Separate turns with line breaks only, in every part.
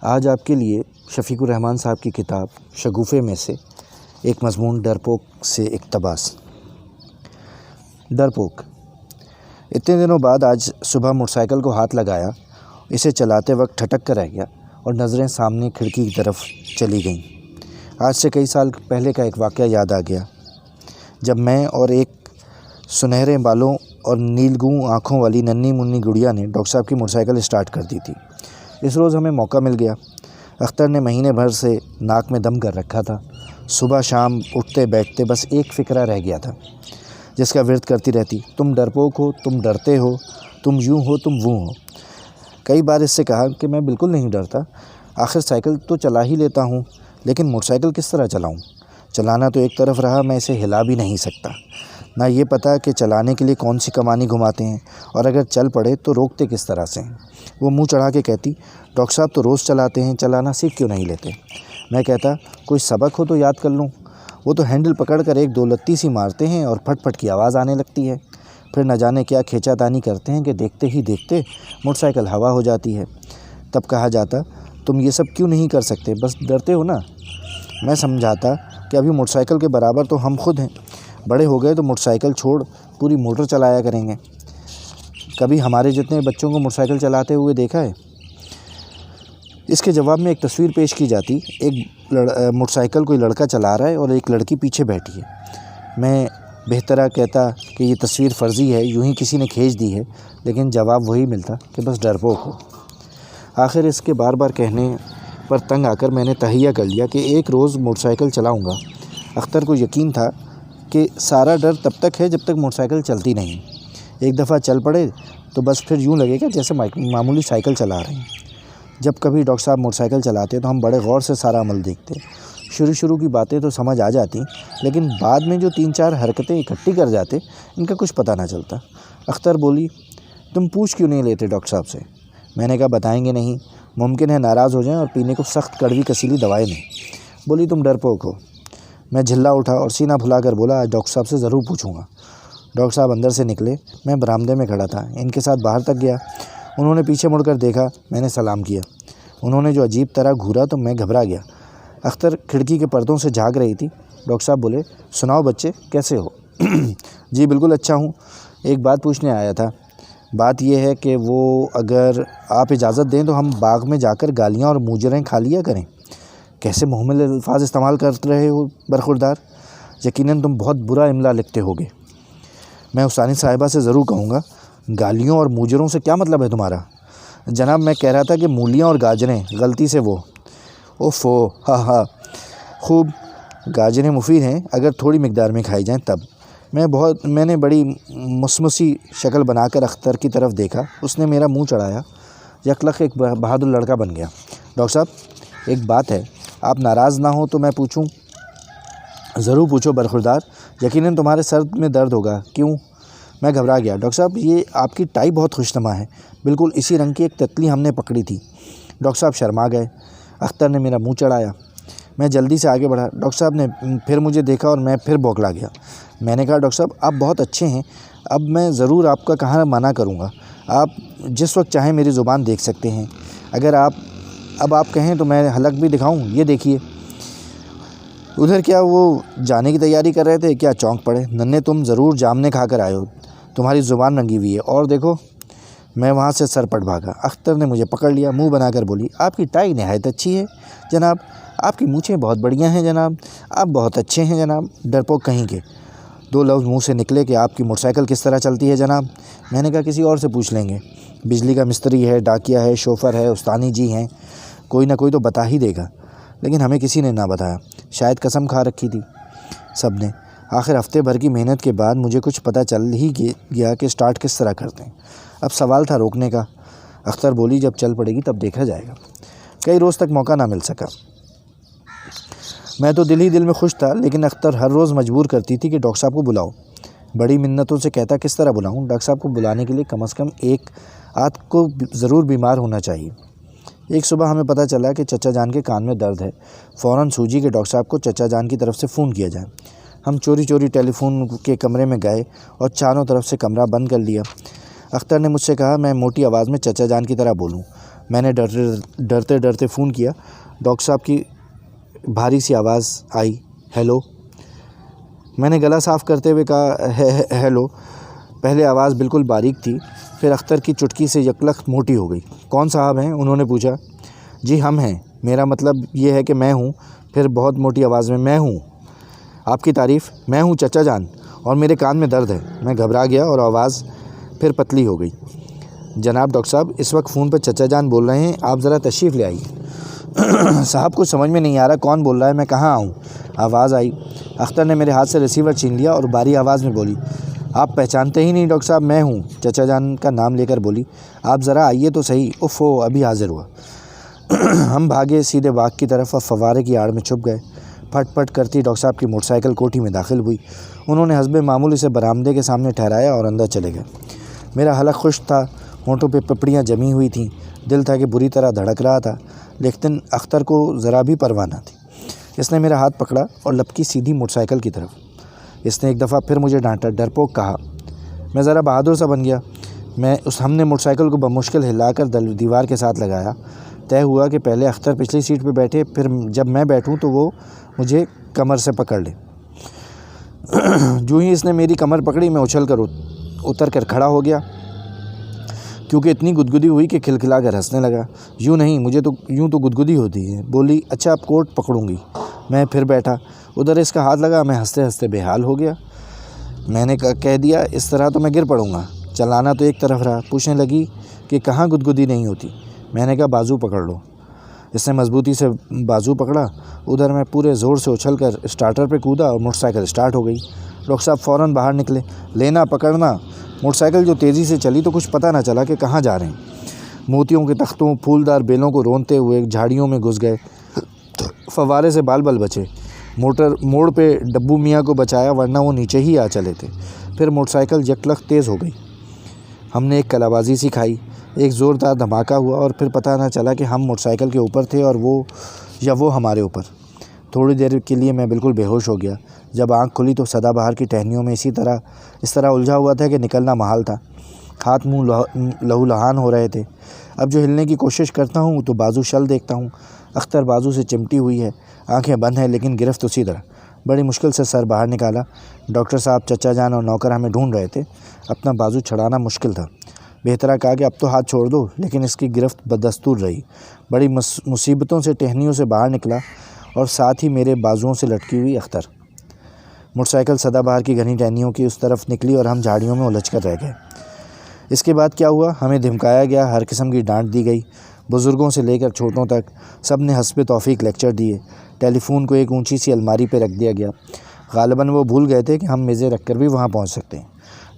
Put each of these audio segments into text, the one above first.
آج آپ کے لیے شفیق الرحمان صاحب کی کتاب شگوفے میں سے ایک مضمون ڈرپوک سے اقتباس۔ ڈرپوک۔ اتنے دنوں بعد آج صبح موٹر سائیکل کو ہاتھ لگایا، اسے چلاتے وقت ٹھٹک کر رہ گیا اور نظریں سامنے کھڑکی کی طرف چلی گئیں۔ آج سے کئی سال پہلے کا ایک واقعہ یاد آ گیا، جب میں اور ایک سنہرے بالوں اور نیلگوں آنکھوں والی ننھی منی گڑیا نے ڈاکٹر صاحب کی موٹر سائیکل اسٹارٹ کر دی تھی۔ اس روز ہمیں موقع مل گیا۔ اختر نے مہینے بھر سے ناک میں دم کر رکھا تھا۔ صبح شام اٹھتے بیٹھتے بس ایک فکرہ رہ گیا تھا جس کا ورد کرتی رہتی، تم ڈرپوک ہو، تم ڈرتے ہو، تم یوں ہو، تم وہ ہو۔ کئی بار اس سے کہا کہ میں بالکل نہیں ڈرتا، آخر سائیکل تو چلا ہی لیتا ہوں، لیکن موٹر سائیکل کس طرح چلاؤں؟ چلانا تو ایک طرف رہا، میں اسے ہلا بھی نہیں سکتا، نہ یہ پتہ کہ چلانے کے لیے کون سی کمانی گھماتے ہیں، اور اگر چل پڑے تو روکتے کس طرح سے ہیں۔ وہ منہ چڑھا کے کہتی، ڈاکٹر صاحب تو روز چلاتے ہیں، چلانا سیکھ کیوں نہیں لیتے؟ میں کہتا، کوئی سبق ہو تو یاد کر لوں۔ وہ تو ہینڈل پکڑ کر ایک دو لتی سی مارتے ہیں اور پھٹ پھٹ کی آواز آنے لگتی ہے، پھر نہ جانے کیا کھینچا تانی کرتے ہیں کہ دیکھتے ہی دیکھتے موٹر سائیکل ہوا ہو جاتی ہے۔ تب کہا جاتا، تم یہ سب کیوں نہیں کر سکتے، بس ڈرتے ہو نا۔ میں سمجھاتا کہ ابھی موٹر سائیکل کے برابر تو ہم خود ہیں، بڑے ہو گئے تو موٹر سائیکل چھوڑ پوری موٹر چلایا کریں گے۔ کبھی ہمارے جتنے بچوں کو موٹر سائیکل چلاتے ہوئے دیکھا ہے؟ اس کے جواب میں ایک تصویر پیش کی جاتی، ایک موٹر سائیکل کوئی لڑکا چلا رہا ہے اور ایک لڑکی پیچھے بیٹھی ہے۔ میں بہترا کہتا کہ یہ تصویر فرضی ہے، یوں ہی کسی نے کھینچ دی ہے، لیکن جواب وہی ملتا کہ بس ڈرپوک ہو۔ آخر اس کے بار بار کہنے پر تنگ آ کر میں نے تہیہ کر لیا کہ ایک روز موٹر سائیکل چلاؤں گا۔ اختر کو یقین تھا کہ سارا ڈر تب تک ہے جب تک موٹر سائیکل چلتی نہیں، ایک دفعہ چل پڑے تو بس پھر یوں لگے گا جیسے معمولی سائیکل چلا رہے ہیں۔ جب کبھی ڈاکٹر صاحب موٹر سائیکل چلاتے تو ہم بڑے غور سے سارا عمل دیکھتے۔ شروع کی باتیں تو سمجھ آ جاتی، لیکن بعد میں جو 3-4 حرکتیں اکٹھی کر جاتے ان کا کچھ پتہ نہ چلتا۔ اختر بولی، تم پوچھ کیوں نہیں لیتے ڈاکٹر صاحب سے؟ میں نے کہا، بتائیں گے نہیں، ممکن ہے ناراض ہو جائیں اور پینے کو سخت کڑوی کسیلی دوائیں دیں۔ بولی، تم ڈرپوک ہو۔ میں جھلا اٹھا اور سینہ پھلا کر بولا، آج ڈاکٹر صاحب سے ضرور پوچھوں گا۔ ڈاکٹر صاحب اندر سے نکلے، میں برآمدے میں کھڑا تھا، ان کے ساتھ باہر تک گیا۔ انہوں نے پیچھے مڑ کر دیکھا، میں نے سلام کیا۔ انہوں نے جو عجیب طرح گھورا تو میں گھبرا گیا۔ اختر کھڑکی کے پردوں سے جھانک رہی تھی۔ ڈاکٹر صاحب بولے، سناؤ بچے، کیسے ہو؟ جی بالکل اچھا ہوں، ایک بات پوچھنے آیا تھا۔ بات یہ ہے کہ وہ اگر آپ اجازت دیں تو ہم باغ میں جا کر گالیاں اور موجریں کھا لیا کریں۔ کیسے محمل الفاظ استعمال کر رہے ہو برخوردار، یقیناً تم بہت برا املا لکھتے ہوگے۔ میں استانی صاحبہ سے ضرور کہوں گا، گالیوں اور موجروں سے کیا مطلب ہے تمہارا؟ جناب میں کہہ رہا تھا کہ مولیاں اور گاجریں، غلطی سے وہ۔ اوفو، ہاں خوب، گاجریں مفید ہیں اگر تھوڑی مقدار میں کھائی جائیں تب۔ میں نے بڑی مسمسی شکل بنا کر اختر کی طرف دیکھا، اس نے میرا منہ چڑھایا، یکلخ ایک بہادر لڑکا بن گیا۔ ڈاکٹر صاحب ایک بات ہے، آپ ناراض نہ ہوں تو میں پوچھوں؟ ضرور پوچھو برخوردار، یقیناً تمہارے سر میں درد ہوگا، کیوں؟ میں گھبرا گیا۔ ڈاکٹر صاحب یہ آپ کی ٹائی بہت خوشنما ہے، بالکل اسی رنگ کی ایک تتلی ہم نے پکڑی تھی۔ ڈاکٹر صاحب شرما گئے۔ اختر نے میرا منہ چڑھایا۔ میں جلدی سے آگے بڑھا۔ ڈاکٹر صاحب نے پھر مجھے دیکھا اور میں پھر بوکھلا گیا۔ میں نے کہا، ڈاکٹر صاحب آپ بہت اچھے ہیں، اب میں ضرور آپ کا کہاں منع کروں گا، آپ جس وقت چاہیں میری زبان دیکھ سکتے ہیں، اگر آپ کہیں تو میں حلق بھی دکھاؤں، یہ دیکھیے۔ ادھر کیا وہ جانے کی تیاری کر رہے تھے، کیا چونک پڑے؟ ننے تم ضرور جامنے کھا کر آئے ہو، تمہاری زبان رنگی ہوئی ہے، اور دیکھو۔ میں وہاں سے سر پٹ بھاگا۔ اختر نے مجھے پکڑ لیا، منہ بنا کر بولی، آپ کی ٹائی نہایت اچھی ہے جناب، آپ کی مونچھیں بہت بڑھیا ہیں جناب، آپ بہت اچھے ہیں جناب، ڈرپوک کہیں کے۔ 2 لفظ منہ سے نکلے کہ آپ کی موٹر سائیکل کس طرح چلتی ہے جناب؟ میں نے کہا، کسی اور سے پوچھ لیں گے، بجلی کا مستری ہے، ڈاکیا ہے، شوفر ہے، استانی جی ہیں، کوئی نہ کوئی تو بتا ہی دے گا، لیکن ہمیں کسی نے نہ بتایا، شاید قسم کھا رکھی تھی سب نے۔ آخر ہفتے بھر کی محنت کے بعد مجھے کچھ پتہ چل ہی گیا کہ سٹارٹ کس طرح کرتے ہیں۔ اب سوال تھا روکنے کا۔ اختر بولی، جب چل پڑے گی تب دیکھا جائے گا۔ کئی روز تک موقع نہ مل سکا۔ میں تو دل ہی دل میں خوش تھا، لیکن اختر ہر روز مجبور کرتی تھی کہ ڈاکٹر صاحب کو بلاؤ۔ بڑی منتوں سے کہتا، کس طرح بلاؤں؟ ڈاکٹر صاحب کو بلانے کے لیے کم از کم ایک آدھ کو ضرور بیمار ہونا چاہیے۔ ایک صبح ہمیں پتہ چلا کہ چچا جان کے کان میں درد ہے۔ فوراً سوجی کہ ڈاکٹر صاحب کو چچا جان کی طرف سے فون کیا جائے۔ ہم چوری ٹیلی فون کے کمرے میں گئے اور چاروں طرف سے کمرہ بند کر لیا۔ اختر نے مجھ سے کہا میں موٹی آواز میں چچا جان کی طرح بولوں۔ میں نے ڈرتے ڈرتے فون کیا۔ ڈاکٹر صاحب کی بھاری سی آواز آئی، ہیلو۔ میں نے گلا صاف کرتے ہوئے کہا ہیلو۔ پہلے آواز بالکل باریک تھی، پھر اختر کی چٹکی سے یکلخت موٹی ہو گئی۔ کون صاحب ہیں؟ انہوں نے پوچھا۔ جی ہم ہیں، میرا مطلب یہ ہے کہ میں ہوں۔ پھر بہت موٹی آواز میں ہوں، آپ کی تعریف، میں ہوں چچا جان، اور میرے کان میں درد ہے۔ میں گھبرا گیا اور آواز پھر پتلی ہو گئی۔ جناب ڈاکٹر صاحب، اس وقت فون پر چچا جان بول رہے ہیں، آپ ذرا تشریف لے آئیے۔ صاحب کچھ سمجھ میں نہیں آ رہا، کون بول رہا ہے، میں کہاں آؤں؟ آواز آئی۔ اختر نے میرے ہاتھ سے ریسیور چھین لیا اور باری آواز میں بولی، آپ پہچانتے ہی نہیں ڈاکٹر صاحب، میں ہوں۔ چچا جان کا نام لے کر بولی، آپ ذرا آئیے تو صحیح، اوفو ابھی حاضر ہوا۔ ہم بھاگے سیدھے باغ کی طرف اور فوارے کی آڑ میں چھپ گئے۔ پھٹ پھٹ کرتی ڈاکٹر صاحب کی موٹر سائیکل کوٹھی میں داخل ہوئی۔ انہوں نے حسب معمول اسے برآمدے کے سامنے ٹھہرایا اور اندر چلے گئے۔ میرا حلق خشک تھا، ہونٹوں پہ پپڑیاں جمی ہوئی تھیں، دل تھا کہ بری طرح دھڑک رہا تھا، لیکن اختر کو ذرا بھی پرواہ نہ تھی۔ اس نے میرا ہاتھ پکڑا اور لپکی سیدھی موٹر سائیکل کی طرف۔ اس نے ایک دفعہ پھر مجھے ڈانٹا، ڈرپوک کہا۔ میں ذرا بہادر سا بن گیا۔ ہم نے موٹر سائیکل کو بمشکل ہلا کر دیوار کے ساتھ لگایا۔ طے ہوا کہ پہلے اختر پچھلی سیٹ پہ بیٹھے، پھر جب میں بیٹھوں تو وہ مجھے کمر سے پکڑ لے۔ جو ہی اس نے میری کمر پکڑی، میں اچھل کر اتر کر کھڑا ہو گیا، کیونکہ اتنی گدگدی ہوئی کہ کھلکھلا کر ہنسنے لگا۔ یوں نہیں، مجھے تو یوں تو گدگدی ہوتی ہے۔ بولی، اچھا اب کوٹ پکڑوں گی۔ میں پھر بیٹھا، ادھر اس کا ہاتھ لگا، میں ہنستے ہنستے بے حال ہو گیا۔ میں نے کہہ دیا، اس طرح تو میں گر پڑوں گا۔ چلانا تو ایک طرف رہا۔ پوچھنے لگی کہ کہاں گدگدی نہیں ہوتی۔ میں نے کہا بازو پکڑ لو۔ اس نے مضبوطی سے بازو پکڑا۔ ادھر میں پورے زور سے اچھل کر اسٹارٹر پہ کودا اور موٹر سائیکل اسٹارٹ ہو گئی۔ ڈاکٹر صاحب فوراً باہر نکلے، لینا پکڑنا۔ موٹر سائیکل جو تیزی سے چلی تو کچھ پتہ نہ چلا کہ کہاں جا رہے ہیں۔ موتیوں کے تختوں، پھولدار بیلوں کو رونتے ہوئے جھاڑیوں میں گھس گئے۔ فوارے سے بال بچے۔ موڑ پہ ڈبو میاں کو بچایا، ورنہ وہ نیچے ہی آ چلے تھے۔ پھر موٹر سائیکل یکلخت تیز ہو گئی۔ ہم نے ایک کلا بازی سکھائی، ایک زوردار دھماکہ ہوا اور پھر پتہ نہ چلا کہ ہم موٹر سائیکل کے اوپر تھے اور وہ ہمارے اوپر۔ تھوڑی دیر کے لیے میں بالکل بے ہوش ہو گیا۔ جب آنکھ کھلی تو سدا بہار کی ٹہنیوں میں اس طرح الجھا ہوا تھا کہ نکلنا محال تھا۔ ہاتھ منہ لہو لہان ہو رہے تھے۔ اب جو ہلنے کی کوشش کرتا ہوں تو بازو شل دیکھتا ہوں۔ اختر بازو سے چمٹی ہوئی ہے، آنکھیں بند ہیں، لیکن گرفت اسی طرح۔ بڑی مشکل سے سر باہر نکالا۔ ڈاکٹر صاحب، چچا جان اور نوکر ہمیں ڈھونڈ رہے تھے۔ اپنا بازو چھڑانا مشکل تھا۔ بہترا کہا کہ اب تو ہاتھ چھوڑ دو، لیکن اس کی گرفت بدستور رہی۔ بڑی مصیبتوں سے ٹہنیوں سے باہر نکلا اور ساتھ ہی میرے بازوؤں سے لٹکی ہوئی اختر۔ موٹر سائیکل سدا بہار کی گھنی ٹہنیوں کی اس طرف نکلی اور ہم جھاڑیوں میں الجھ کر رہ گئے۔ اس کے بعد کیا ہوا؟ ہمیں دھمکایا گیا، ہر قسم کی ڈانٹ دی گئی۔ بزرگوں سے لے کر چھوٹوں تک سب نے حسب توفیق لیکچر دیے۔ ٹیلی فون کو ایک اونچی سی الماری پہ رکھ دیا گیا۔ غالباً وہ بھول گئے تھے کہ ہم میزیں رکھ کر بھی وہاں پہنچ سکتے ہیں۔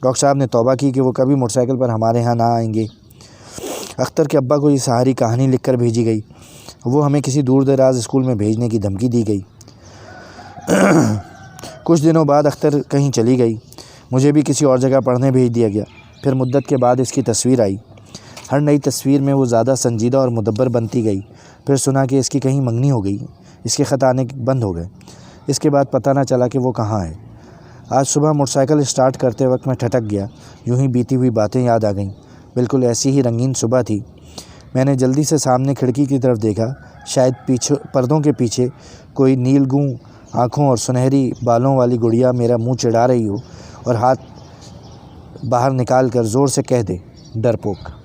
ڈاکٹر صاحب نے توبہ کی کہ وہ کبھی موٹر سائیکل پر ہمارے ہاں نہ آئیں گے۔ اختر کے ابا کو یہ ساری کہانی لکھ کر بھیجی گئی۔ وہ ہمیں کسی دور دراز اسکول میں بھیجنے کی دھمکی دی گئی۔ کچھ دنوں بعد اختر کہیں چلی گئی۔ مجھے بھی کسی اور جگہ پڑھنے بھیج دیا گیا۔ پھر مدت کے بعد اس کی تصویر آئی۔ ہر نئی تصویر میں وہ زیادہ سنجیدہ اور مدبر بنتی گئی۔ پھر سنا کہ اس کی کہیں منگنی ہو گئی، اس کے خط آنے بند ہو گئے۔ اس کے بعد پتہ نہ چلا کہ وہ کہاں ہے۔ آج صبح موٹر سائیکل اسٹارٹ کرتے وقت میں ٹھٹک گیا۔ یوں ہی بیتی ہوئی باتیں یاد آ گئیں۔ بالکل ایسی ہی رنگین صبح تھی۔ میں نے جلدی سے سامنے کھڑکی کی طرف دیکھا۔ شاید پردوں کے پیچھے کوئی نیل گوں آنکھوں اور سنہری بالوں والی گڑیا میرا منہ چڑھا رہی ہو اور ہاتھ باہر نکال کر زور سے کہہ دے، ڈرپوک۔